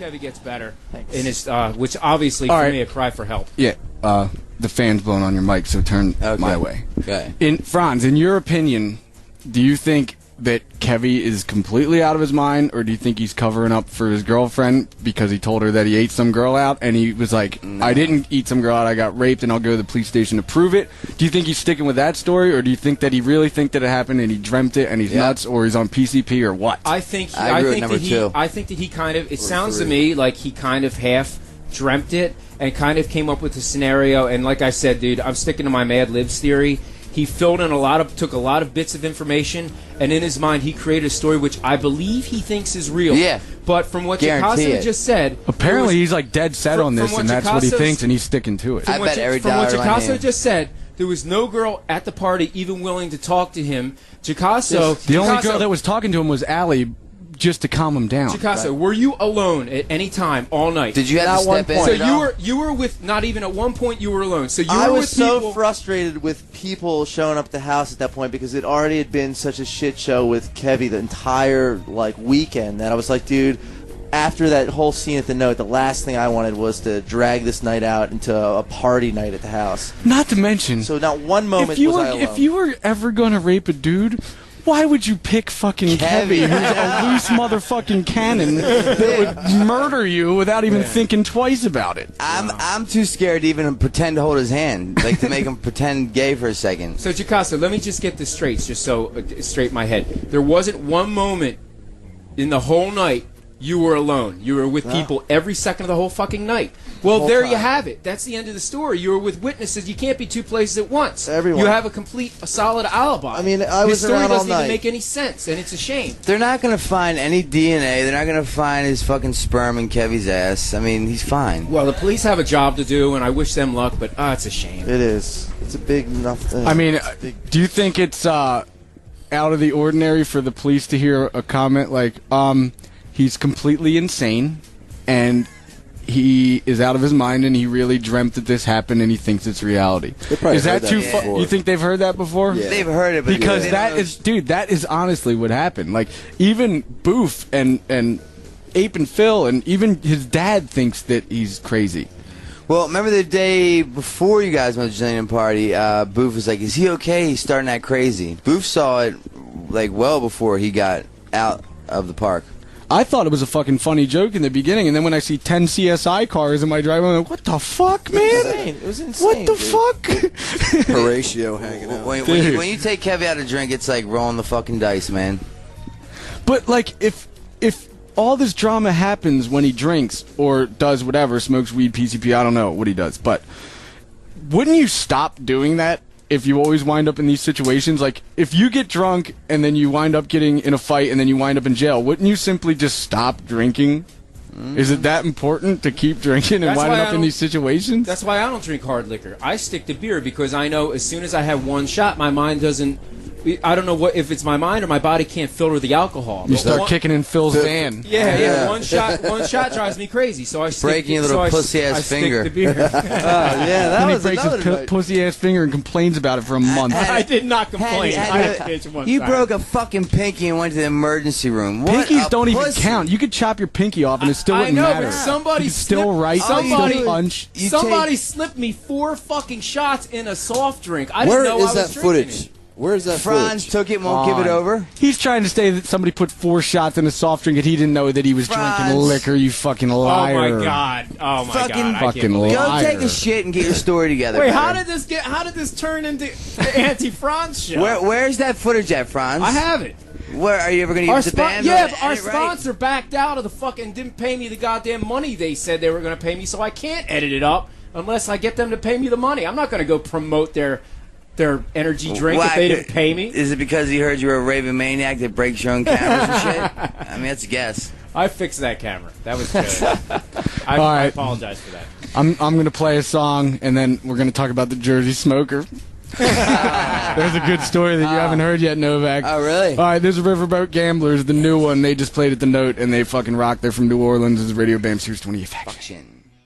Kevin gets better. Thanks. In his, which obviously All for right. me a cry for help. Yeah, the fan's blowing on your mic, so turn my way. Okay. Franz, in your opinion, do you think that Kevy is completely out of his mind, or do you think he's covering up for his girlfriend because he told her that he ate some girl out, and he was like, I didn't eat some girl out, I got raped, and I'll go to the police station to prove it? Do you think he's sticking with that story, or do you think that he really think that it happened and he dreamt it and he's nuts, or he's on PCP, or what? I think I agree with number two. I think that he kind of. It sounds to me like he kind of half dreamt it and kind of came up with a scenario. And like I said, dude, I'm sticking to my Mad Libs theory. He filled in took a lot of bits of information, and in his mind, he created a story which I believe he thinks is real. Yeah. But from what Guarantee Jocasta it. just said, Apparently, he's like dead set from- on this, from and what that's what he Jocasta's- thinks, and he's sticking to it. I bet every from what dollar I Jocasta need. just said, there was no girl at the party even willing to talk to him. Jocasta, The only girl that was talking to him was Allie, just to calm him down. Jocasta, were you alone at any time all night? Did you have to step in? So you were with, not even at one point you were alone. So you I were was with so people. frustrated with people showing up at the house at that point because it already had been such a shit show with Kevy the entire weekend that I was like, dude, after that whole scene at the note, the last thing I wanted was to drag this night out into a party night at the house. Not to mention, So not one moment if you was were I alone. if you were ever gonna rape a dude, why would you pick fucking Kevy, who's a loose motherfucking cannon that would murder you without even thinking twice about it? I'm too scared to even pretend to hold his hand, like to make him pretend gay for a second. So Jocasta, let me just get this straight, just so straight in my head. There wasn't one moment in the whole night you were alone. You were with people every second of the whole fucking night. Well, there you have it. That's the end of the story. You were with witnesses. You can't be two places at once. Everyone. You have a solid alibi. I mean, I was His story around all doesn't even night. make any sense, and it's a shame. They're not gonna find any DNA. They're not gonna find his fucking sperm in Kevy's ass. I mean, he's fine. Well, the police have a job to do, and I wish them luck, but it's a shame. It is. It's a big enough thing. I mean, do you think it's out of the ordinary for the police to hear a comment like, he's completely insane, and he is out of his mind, and he really dreamt that this happened, and he thinks it's reality? probably Is that heard that too before. You think they've heard that before? Yeah. They've heard it, but Because they that don't know. is, dude, that is honestly what happened. Like, even Boof and Ape and Phil, and even his dad thinks that he's crazy. Well, remember the day before you guys went to the Jillian party, Boof was like, is he okay? He's starting to act crazy. Boof saw it, well before he got out of the park. I thought it was a fucking funny joke in the beginning, and then when I see 10 CSI cars in my driveway, I'm like, what the fuck, man? It was insane. What the dude. fuck? Horatio hanging out. When you take Kevy out to drink, it's like rolling the fucking dice, man. But, like, if all this drama happens when he drinks or does whatever, smokes weed, PCP, I don't know what he does, but wouldn't you stop doing that if you always wind up in these situations? Like, if you get drunk and then you wind up getting in a fight and then you wind up in jail, wouldn't you simply just stop drinking? Is it that important to keep drinking and That's winding why up I in don't- these situations? That's why I don't drink hard liquor. I stick to beer because I know as soon as I have one shot, my mind doesn't. I don't know what if it's my mind or my body can't filter the alcohol. You But start one- kicking in Phil's van. Yeah. One shot drives me crazy. So I stick, Breaking your little so I- pussy-ass I stick finger. to beer. Yeah, that And he was breaks another his night. pussy-ass finger and complains about it for a month. I did not complain. Had- I had- had pitch one You time. broke a fucking pinky and went to the emergency room. What Pinkies a don't even pussy. count. You could chop your pinky off and it still I wouldn't know, matter. but somebody You could still slipped- write, somebody- still punch. You Somebody take- slipped me 4 fucking shots in a soft drink. I Where didn't know is I that was drinking footage? it. Where is that Franz footage? took it, won't give it over. He's trying to say that somebody put 4 shots in a soft drink and he didn't know that he was drinking Franz. liquor. You fucking Oh liar. my god! Oh my Fucking- god! I can't fucking believe it. Go liar. take a shit and get your story together. Wait, brother. how did this turn into the anti-Franz show? Where's that footage at, Franz? I have it. Where are you ever going to use the band? Yeah, Edit but our right? sponsor backed out of the fucking didn't pay me the goddamn money they said they were going to pay me, so I can't edit it up unless I get them to pay me the money. I'm not going to go promote their energy drink Why? if they didn't pay me. Is it because he heard you're a raving maniac that breaks your own cameras and shit? I mean, that's a guess. I fixed that camera. That was good. I right. apologize for that. I'm going to play a song and then we're going to talk about the Jersey Smoker. There's a good story that you haven't heard yet, Novak. Oh, really? All right, there's Riverboat Gamblers, the new one. They just played at the Note and they fucking rock. They're from New Orleans. This is Radio Bam Series 20 Effect. Fuck chin.